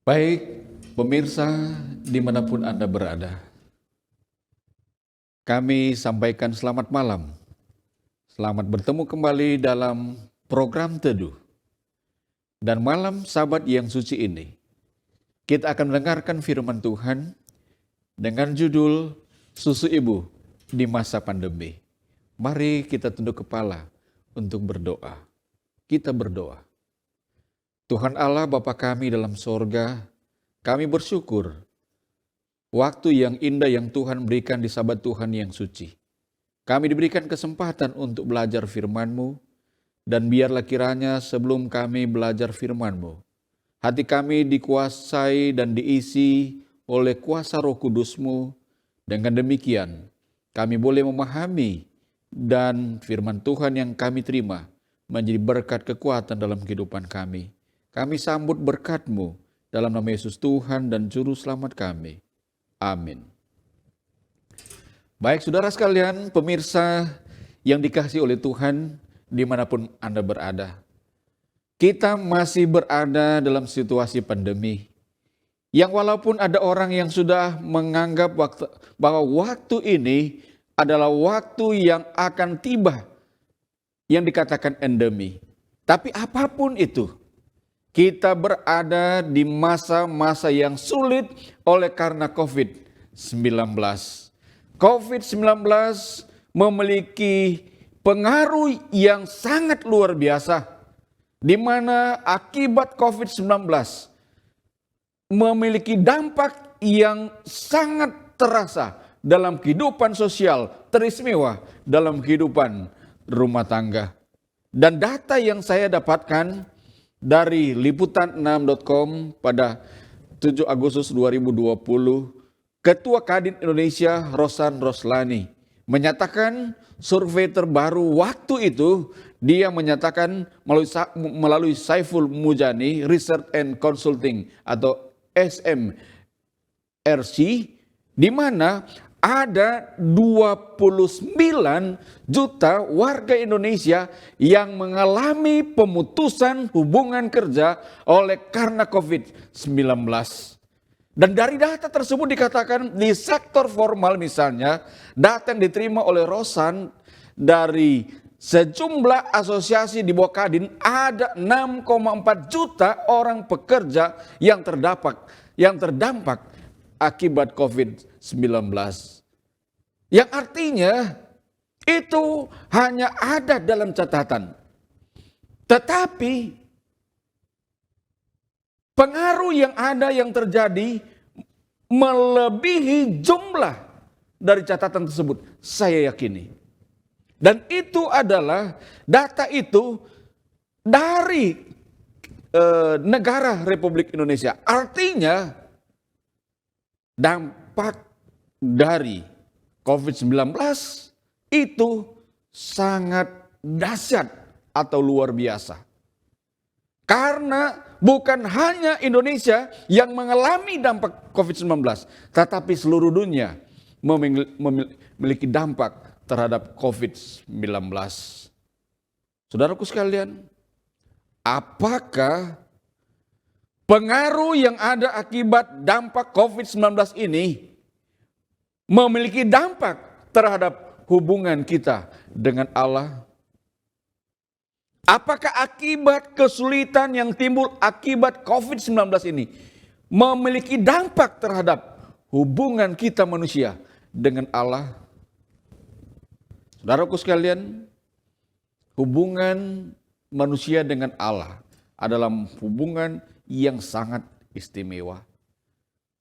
Baik, pemirsa dimanapun Anda berada, kami sampaikan selamat malam. Selamat bertemu kembali dalam program Teduh. Dan malam Sabat yang suci ini, kita akan mendengarkan firman Tuhan dengan judul Susu Ibu di Masa Pandemi. Mari kita tunduk kepala untuk berdoa. Kita berdoa. Tuhan Allah Bapa kami dalam sorga, kami bersyukur waktu yang indah yang Tuhan berikan di Sabat Tuhan yang suci. Kami diberikan kesempatan untuk belajar firman-Mu, dan biarlah kiranya sebelum kami belajar firman-Mu, hati kami dikuasai dan diisi oleh kuasa Roh Kudus-Mu. Dengan demikian, kami boleh memahami dan firman Tuhan yang kami terima menjadi berkat kekuatan dalam kehidupan kami. Kami sambut berkat-Mu dalam nama Yesus Tuhan dan Juru Selamat kami. Amin. Baik saudara sekalian, pemirsa yang dikasihi oleh Tuhan dimanapun Anda berada. Kita masih berada dalam situasi pandemi. Yang walaupun ada orang yang sudah menganggap bahwa waktu ini adalah waktu yang akan tiba, yang dikatakan endemi. Tapi apapun itu, kita berada di masa-masa yang sulit oleh karena COVID-19. COVID-19 memiliki pengaruh yang sangat luar biasa, di mana akibat COVID-19 memiliki dampak yang sangat terasa dalam kehidupan sosial, teristimewa dalam kehidupan rumah tangga. Dan data yang saya dapatkan dari liputan6.com pada 7 Agustus 2020, Ketua Kadin Indonesia Rosan Roslani menyatakan survei terbaru waktu itu, dia menyatakan melalui Saiful Mujani Research and Consulting atau SMRC, di mana ada 29 juta warga Indonesia yang mengalami pemutusan hubungan kerja oleh karena COVID-19. Dan dari data tersebut dikatakan di sektor formal misalnya, data yang diterima oleh Rosan dari sejumlah asosiasi di bawah Kadin, ada 6,4 juta orang pekerja yang terdampak akibat COVID-19. Yang artinya itu hanya ada dalam catatan. Tetapi pengaruh yang ada yang terjadi melebihi jumlah dari catatan tersebut, saya yakini. Dan itu adalah data itu dari negara Republik Indonesia. Artinya dampak dari COVID-19 itu sangat dahsyat atau luar biasa. Karena bukan hanya Indonesia yang mengalami dampak COVID-19, tetapi seluruh dunia memiliki dampak terhadap COVID-19. Saudaraku sekalian, apakah pengaruh yang ada akibat dampak COVID-19 ini memiliki dampak terhadap hubungan kita dengan Allah? Apakah akibat kesulitan yang timbul akibat COVID-19 ini memiliki dampak terhadap hubungan kita manusia dengan Allah? Saudaraku sekalian, hubungan manusia dengan Allah adalah hubungan yang sangat istimewa.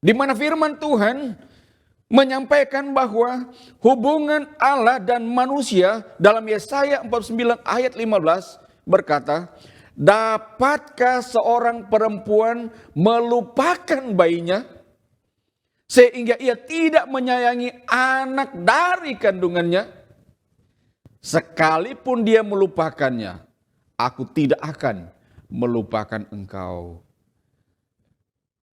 Di mana firman Tuhan menyampaikan bahwa hubungan Allah dan manusia dalam Yesaya 49 ayat 15 berkata, dapatkah seorang perempuan melupakan bayinya sehingga ia tidak menyayangi anak dari kandungannya? Sekalipun dia melupakannya, aku tidak akan melupakan engkau.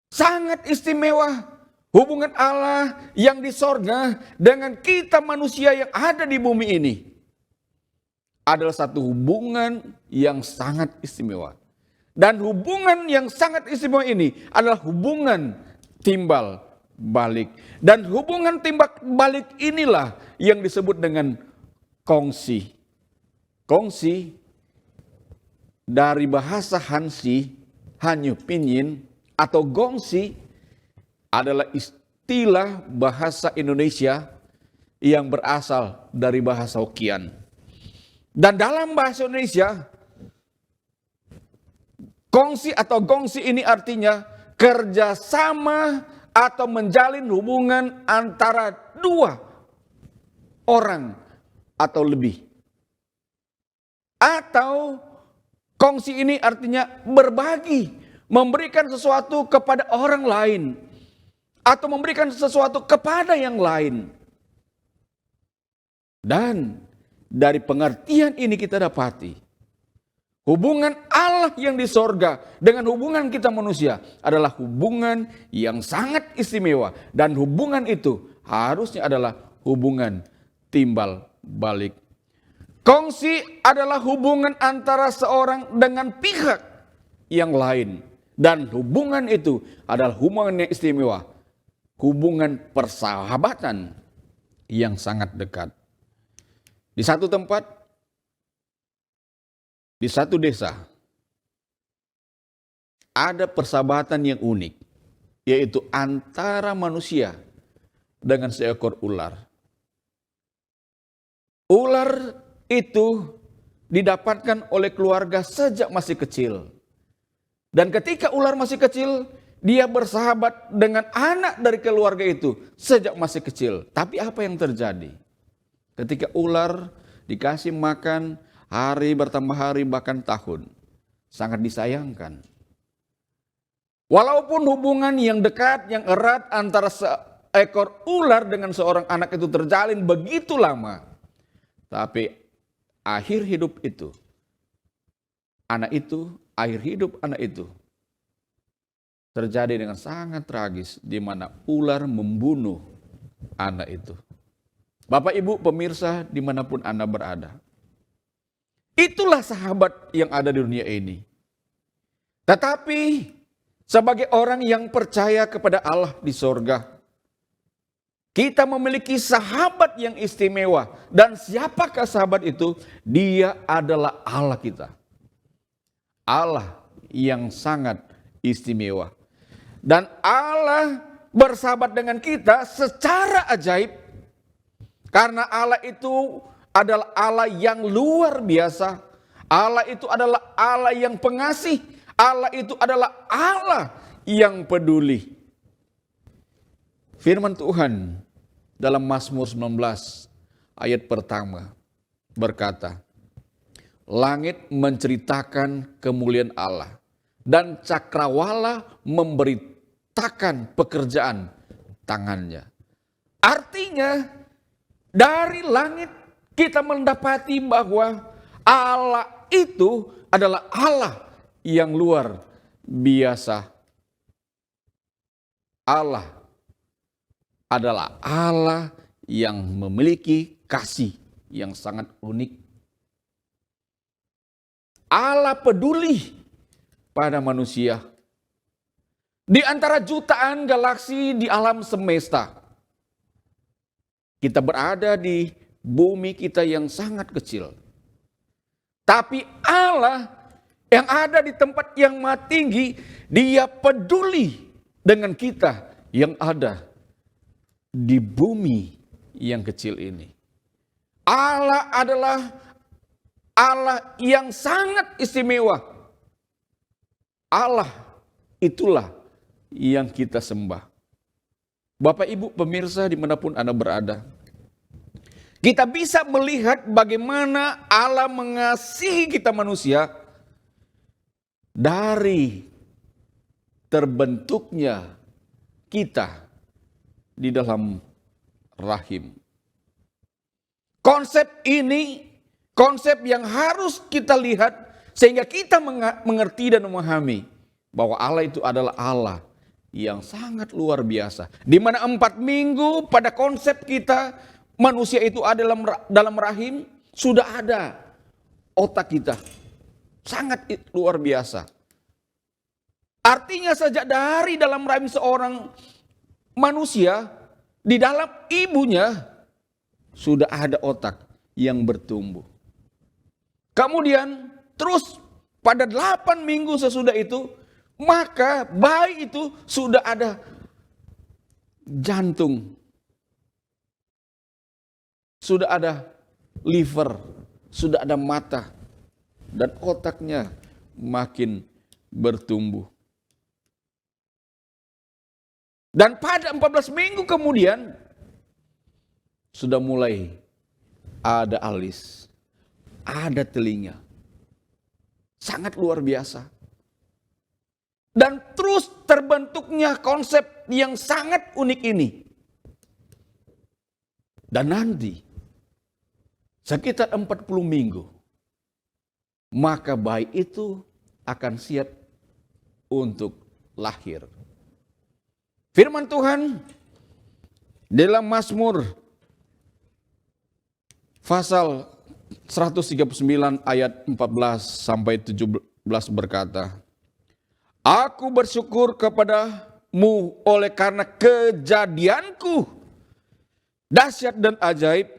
Sangat istimewa hubungan Allah yang di sorga dengan kita manusia yang ada di bumi ini. Adalah satu hubungan yang sangat istimewa. Dan hubungan yang sangat istimewa ini adalah hubungan timbal balik. Dan hubungan timbal balik inilah yang disebut dengan kongsi. Kongsi dari bahasa Hansi, Hanyu Pinyin atau gongsi adalah istilah bahasa Indonesia yang berasal dari bahasa Hokkien. Dan dalam bahasa Indonesia, kongsi atau gongsi ini artinya kerjasama atau menjalin hubungan antara dua orang atau lebih. Atau kongsi ini artinya berbagi, memberikan sesuatu kepada orang lain. Atau memberikan sesuatu kepada yang lain. Dan dari pengertian ini kita dapati, hubungan Allah yang di sorga dengan hubungan kita manusia adalah hubungan yang sangat istimewa. Dan hubungan itu harusnya adalah hubungan timbal balik. Kongsi adalah hubungan antara seorang dengan pihak yang lain. Dan hubungan itu adalah hubungan yang istimewa. Hubungan persahabatan yang sangat dekat. Di satu tempat, di satu desa, ada persahabatan yang unik, yaitu antara manusia dengan seekor ular. Ular itu didapatkan oleh keluarga sejak masih kecil. Dan ketika ular masih kecil, dia bersahabat dengan anak dari keluarga itu sejak masih kecil. Tapi apa yang terjadi? Ketika ular dikasih makan, hari bertambah hari bahkan tahun. Sangat disayangkan. Walaupun hubungan yang dekat, yang erat antara seekor ular dengan seorang anak itu terjalin begitu lama. Tapi akhir hidup anak itu terjadi dengan sangat tragis, di mana ular membunuh anak itu. Bapak Ibu pemirsa dimanapun Anda berada. Itulah sahabat yang ada di dunia ini. Tetapi sebagai orang yang percaya kepada Allah di sorga, kita memiliki sahabat yang istimewa. Dan siapakah sahabat itu? Dia adalah Allah kita. Allah yang sangat istimewa. Dan Allah bersahabat dengan kita secara ajaib. Karena Allah itu adalah Allah yang luar biasa. Allah itu adalah Allah yang pengasih. Allah itu adalah Allah yang peduli. Firman Tuhan dalam Mazmur 19 ayat pertama berkata, langit menceritakan kemuliaan Allah dan cakrawala memberitakan pekerjaan tangannya. Artinya dari langit kita mendapati bahwa Allah itu adalah Allah yang luar biasa. Allah adalah Allah yang memiliki kasih yang sangat unik. Allah peduli pada manusia. Di antara jutaan galaksi di alam semesta, kita berada di bumi kita yang sangat kecil. Tapi Allah yang ada di tempat yang maha tinggi, Dia peduli dengan kita yang ada di bumi yang kecil ini. Allah adalah Allah yang sangat istimewa. Allah itulah yang kita sembah. Bapak Ibu pemirsa dimanapun Anda berada, kita bisa melihat bagaimana Allah mengasihi kita manusia dari terbentuknya kita di dalam rahim. Konsep ini, konsep yang harus kita lihat sehingga kita mengerti dan memahami bahwa Allah itu adalah Allah yang sangat luar biasa. Di mana 4 minggu pada konsep kita manusia itu ada dalam rahim, sudah ada otak kita. Sangat luar biasa. Artinya sejak dari dalam rahim seorang manusia, di dalam ibunya sudah ada otak yang bertumbuh. Kemudian terus pada 8 minggu sesudah itu, maka bayi itu sudah ada jantung, sudah ada liver, sudah ada mata, dan otaknya makin bertumbuh. Dan pada 14 minggu kemudian, sudah mulai ada alis, ada telinga. Sangat luar biasa. Dan terus terbentuknya konsep yang sangat unik ini. Dan nanti, sekitar 40 minggu, maka bayi itu akan siap untuk lahir. Firman Tuhan dalam Mazmur pasal 139 ayat 14 sampai 17 berkata, Aku bersyukur kepadamu oleh karena kejadianku dahsyat dan ajaib.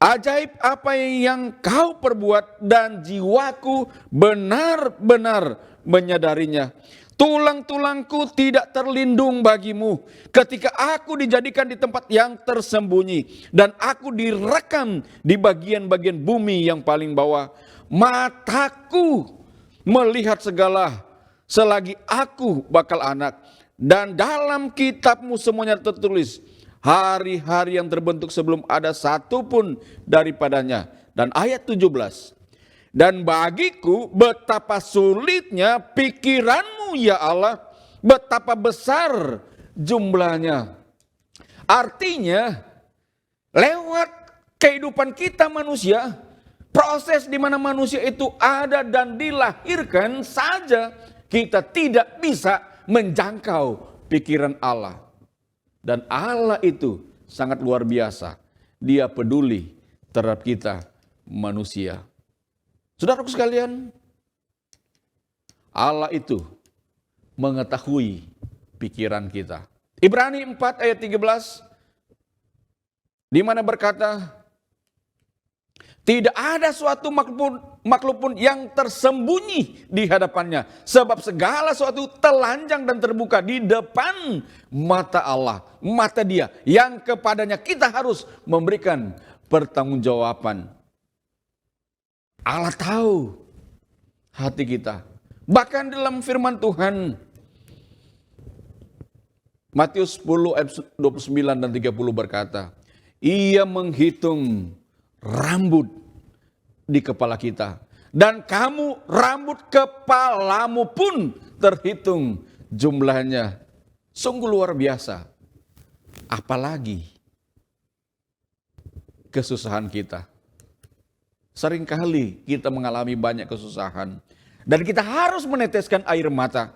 Ajaib apa yang kau perbuat dan jiwaku benar-benar menyadarinya. Tulang-tulangku tidak terlindung bagimu ketika aku dijadikan di tempat yang tersembunyi dan aku direkam di bagian-bagian bumi yang paling bawah. Mataku melihat segala selagi aku bakal anak, dan dalam kitabmu semuanya tertulis hari-hari yang terbentuk sebelum ada satu pun daripadanya. Dan ayat 17, dan bagiku betapa sulitnya pikiranmu ya Allah, betapa besar jumlahnya. Artinya lewat kehidupan kita manusia, proses di mana manusia itu ada dan dilahirkan saja, kita tidak bisa menjangkau pikiran Allah. Dan Allah itu sangat luar biasa. Dia peduli terhadap kita manusia. Saudaraku sekalian, Allah itu mengetahui pikiran kita. Ibrani 4 ayat 13, di mana berkata, tidak ada suatu makhluk pun yang tersembunyi di hadapannya, sebab segala sesuatu telanjang dan terbuka di depan mata Allah, mata Dia, yang kepadanya kita harus memberikan pertanggungjawaban. Allah tahu hati kita. Bahkan dalam firman Tuhan, Matius 10 ayat 29 dan 30 berkata, Ia menghitung rambut di kepala kita, dan kamu rambut kepalamu pun terhitung jumlahnya. Sungguh luar biasa. Apalagi kesusahan kita. Seringkali kita mengalami banyak kesusahan dan kita harus meneteskan air mata.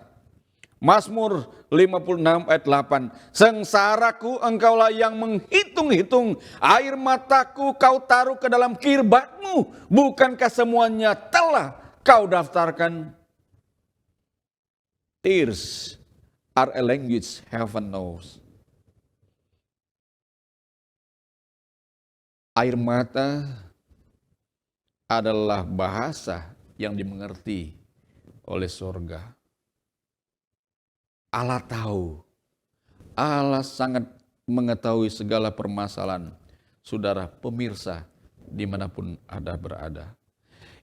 Mazmur 56 ayat 8. Sengsaraku engkaulah yang menghitung-hitung, air mataku kau taruh ke dalam kirbatmu. Bukankah semuanya telah kau daftarkan? Tears are a language heaven knows. Air mata adalah bahasa yang dimengerti oleh surga. Allah tahu, Allah sangat mengetahui segala permasalahan saudara pemirsa dimanapun Anda berada.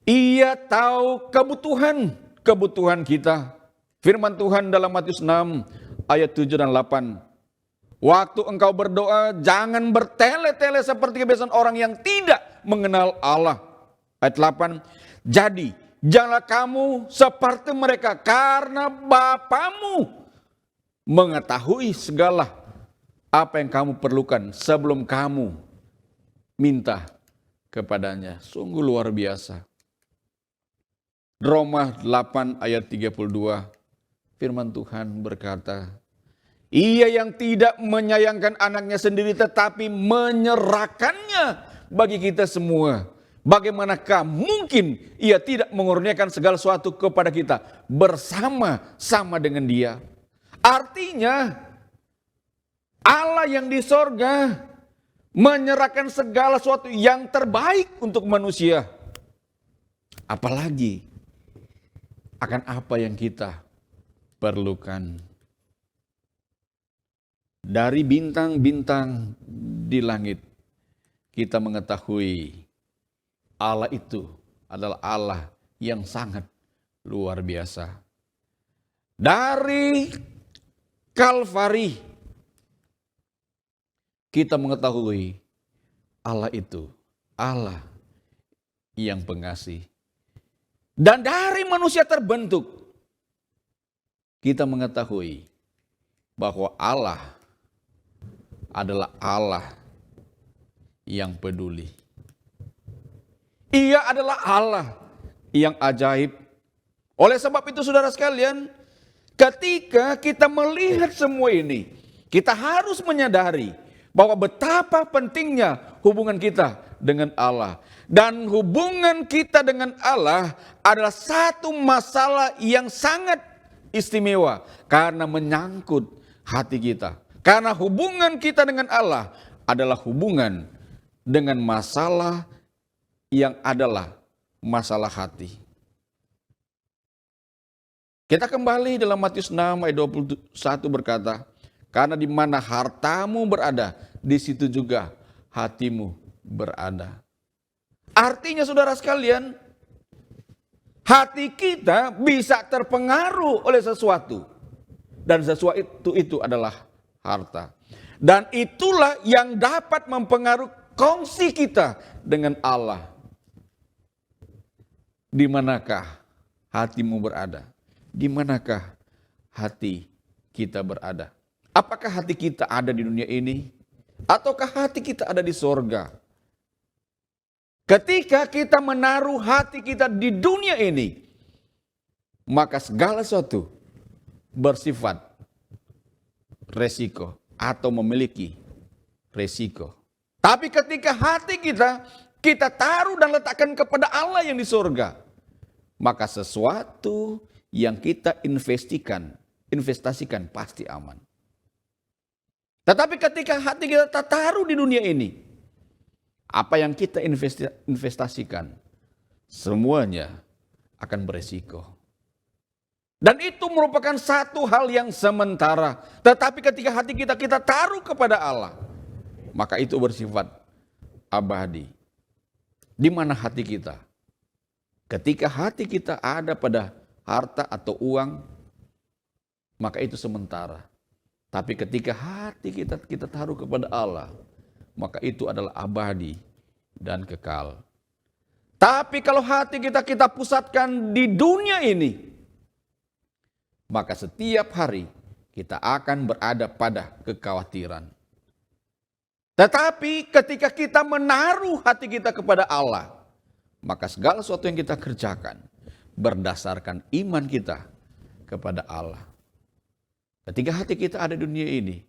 Ia tahu kebutuhan kita. Firman Tuhan dalam Matius 6 ayat 7 dan 8. Waktu engkau berdoa, jangan bertele-tele seperti kebiasaan orang yang tidak mengenal Allah. Ayat 8, jadi janganlah kamu seperti mereka, karena Bapamu mengetahui segala apa yang kamu perlukan sebelum kamu minta kepadanya. Sungguh luar biasa. Roma 8 ayat 32, firman Tuhan berkata, Ia yang tidak menyayangkan anaknya sendiri tetapi menyerahkannya bagi kita semua. bagaimanakah mungkin ia tidak mengurniakan segala sesuatu kepada kita bersama-sama dengan Dia? Artinya Allah yang di sorga menyerahkan segala sesuatu yang terbaik untuk manusia. Apalagi akan apa yang kita perlukan. Dari bintang-bintang di langit, kita mengetahui Allah itu adalah Allah yang sangat luar biasa. Dari Kalvari, kita mengetahui Allah itu Allah yang pengasih. Dan dari manusia terbentuk, kita mengetahui bahwa Allah adalah Allah yang peduli. Ia adalah Allah yang ajaib. Oleh sebab itu saudara sekalian, ketika kita melihat semua ini, kita harus menyadari bahwa betapa pentingnya hubungan kita dengan Allah. Dan hubungan kita dengan Allah adalah satu masalah yang sangat istimewa karena menyangkut hati kita. Karena hubungan kita dengan Allah adalah hubungan dengan masalah yang adalah masalah hati. Kita kembali dalam Matius 6 ayat 21 berkata, karena di mana hartamu berada, di situ juga hatimu berada. Artinya saudara sekalian, hati kita bisa terpengaruh oleh sesuatu. Dan sesuatu itu adalah harta. Dan itulah yang dapat mempengaruhi kongsi kita dengan Allah. Di manakah hatimu berada? Di manakah hati kita berada? Apakah hati kita ada di dunia ini? Ataukah hati kita ada di sorga? Ketika kita menaruh hati kita di dunia ini, maka segala sesuatu bersifat resiko atau memiliki resiko. Tapi ketika hati kita taruh dan letakkan kepada Allah yang di surga, maka sesuatu yang kita investasikan pasti aman. Tetapi ketika hati kita taruh di dunia ini, apa yang kita investasikan semuanya akan beresiko. Dan itu merupakan satu hal yang sementara. Tetapi ketika hati kita taruh kepada Allah, maka itu bersifat abadi. Di mana hati kita? Ketika hati kita ada pada harta atau uang, maka itu sementara. Tapi ketika hati kita taruh kepada Allah, maka itu adalah abadi dan kekal. Tapi kalau hati kita pusatkan di dunia ini, maka setiap hari kita akan berada pada kekhawatiran. Tetapi ketika kita menaruh hati kita kepada Allah, maka segala sesuatu yang kita kerjakan berdasarkan iman kita kepada Allah. Ketika hati kita ada di dunia ini,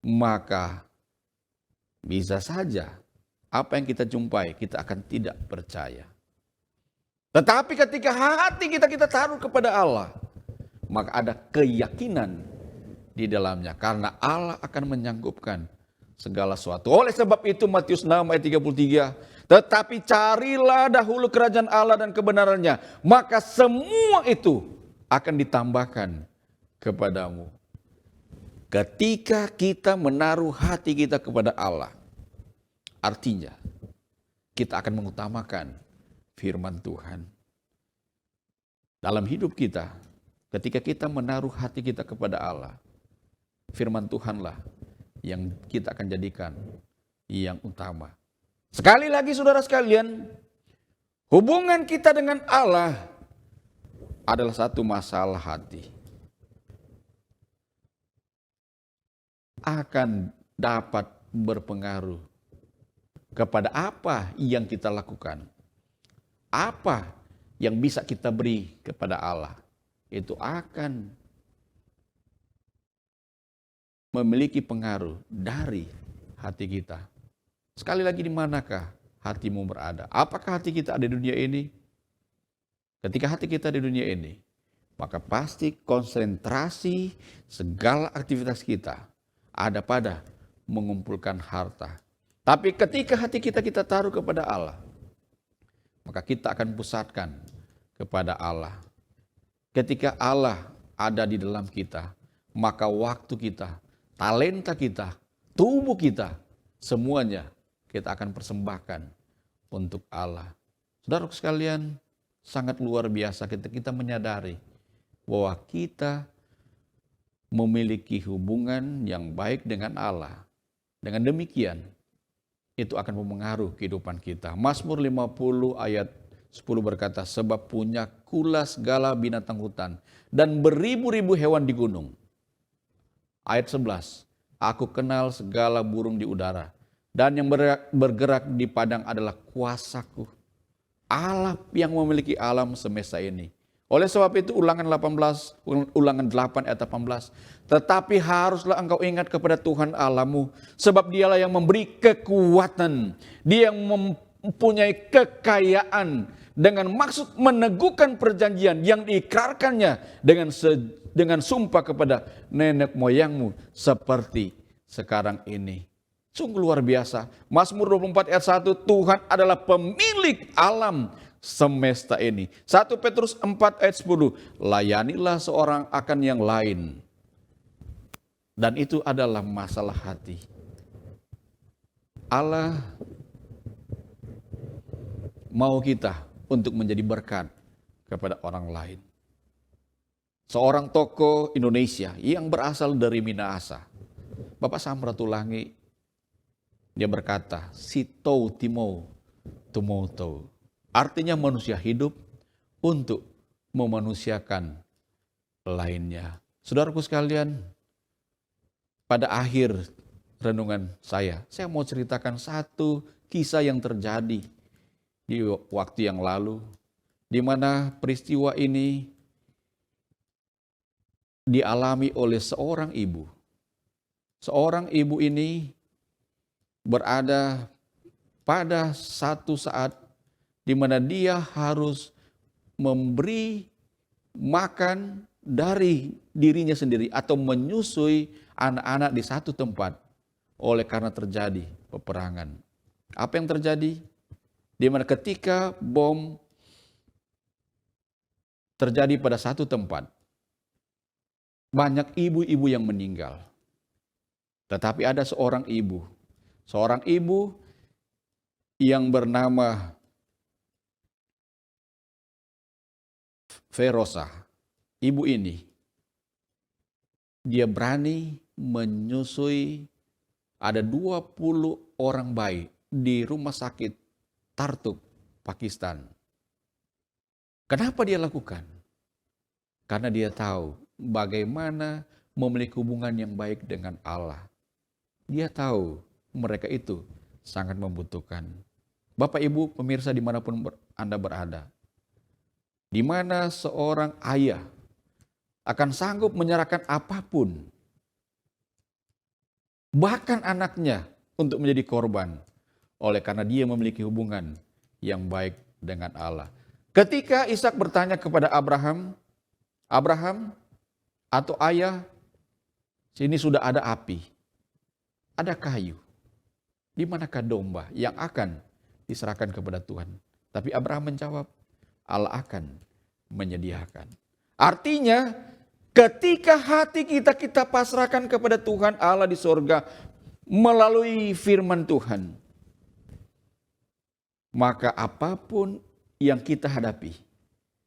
maka bisa saja apa yang kita jumpai kita akan tidak percaya. Tetapi ketika hati kita taruh kepada Allah, maka ada keyakinan di dalamnya. Karena Allah akan menyanggupkan segala sesuatu. Oleh sebab itu Matius 6 ayat 33, tetapi carilah dahulu kerajaan Allah dan kebenarannya, maka semua itu akan ditambahkan kepadamu. Ketika kita menaruh hati kita kepada Allah, artinya kita akan mengutamakan firman Tuhan. Dalam hidup kita, ketika kita menaruh hati kita kepada Allah, firman Tuhanlah yang kita akan jadikan yang utama. Sekali lagi saudara sekalian, hubungan kita dengan Allah adalah satu masalah hati. Akan dapat berpengaruh kepada apa yang kita lakukan. Apa yang bisa kita beri kepada Allah, itu akan memiliki pengaruh dari hati kita. Sekali lagi, di manakah hatimu berada. Apakah hati kita ada di dunia ini? Ketika hati kita di dunia ini, maka pasti konsentrasi segala aktivitas kita ada pada mengumpulkan harta. Tapi ketika hati kita taruh kepada Allah, maka kita akan pusatkan kepada Allah. Ketika Allah ada di dalam kita, maka waktu kita, talenta kita, tubuh kita, semuanya kita akan persembahkan untuk Allah. Saudara sekalian, sangat luar biasa kita menyadari bahwa kita memiliki hubungan yang baik dengan Allah. Dengan demikian, itu akan memengaruhi kehidupan kita. Mazmur 50 ayat 10 berkata, sebab punyakulah segala binatang hutan dan beribu-ribu hewan di gunung. Ayat 11, aku kenal segala burung di udara dan yang bergerak di padang adalah kuasaku. Allah yang memiliki alam semesta ini. Oleh sebab itu ulangan 8 ayat 18. Tetapi haruslah engkau ingat kepada Tuhan Allahmu, sebab dialah yang memberi kekuatan. Dia yang mempunyai kekayaan dengan maksud meneguhkan perjanjian yang diikrarkannya dengan sumpah kepada nenek moyangmu seperti sekarang ini. Sungguh luar biasa. Mazmur 24 ayat 1, Tuhan adalah pemilik alam semesta ini. 1 Petrus 4 ayat 10, layanilah seorang akan yang lain. Dan itu adalah masalah hati. Allah mau kita untuk menjadi berkat kepada orang lain. Seorang tokoh Indonesia yang berasal dari Minahasa, Bapak Samratulangi, dia berkata, Sito Timo Tumoto. Artinya manusia hidup untuk memanusiakan lainnya. Saudaraku sekalian, pada akhir renungan saya mau ceritakan satu kisah yang terjadi di waktu yang lalu, di mana peristiwa ini dialami oleh seorang ibu. Seorang ibu ini berada pada satu saat di mana dia harus memberi makan dari dirinya sendiri atau menyusui anak-anak di satu tempat oleh karena terjadi peperangan. Apa yang terjadi? Di mana ketika bom terjadi pada satu tempat, banyak ibu-ibu yang meninggal. Tetapi ada seorang ibu yang bernama Ferosa. Ibu ini, dia berani menyusui ada 20 orang bayi di rumah sakit Tartuk, Pakistan. Kenapa dia lakukan? Karena dia tahu bagaimana memiliki hubungan yang baik dengan Allah. Dia tahu mereka itu sangat membutuhkan. Bapak Ibu pemirsa dimanapun Anda berada, di mana seorang ayah akan sanggup menyerahkan apapun, bahkan anaknya untuk menjadi korban, oleh karena dia memiliki hubungan yang baik dengan Allah. Ketika Ishak bertanya kepada Abraham atau ayah, sini sudah ada api, ada kayu, di manakah domba yang akan diserahkan kepada Tuhan? Tapi Abraham menjawab, Allah akan menyediakan. Artinya ketika hati kita pasrahkan kepada Tuhan Allah di sorga melalui firman Tuhan, maka apapun yang kita hadapi,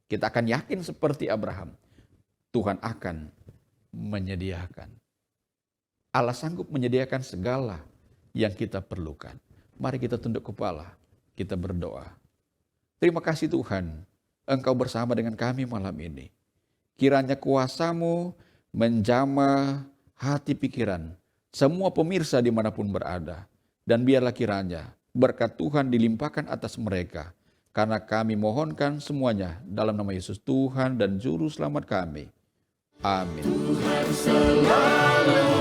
kita akan yakin seperti Abraham, Tuhan akan menyediakan. Allah sanggup menyediakan segala yang kita perlukan. Mari kita tunduk kepala, kita berdoa. Terima kasih Tuhan, Engkau bersama dengan kami malam ini. Kiranya kuasa-Mu menjamah hati pikiran semua pemirsa dimanapun berada. Dan biarlah kiranya berkat Tuhan dilimpahkan atas mereka. Karena kami mohonkan semuanya dalam nama Yesus Tuhan dan Juru Selamat kami. Amin. Tuhan selalu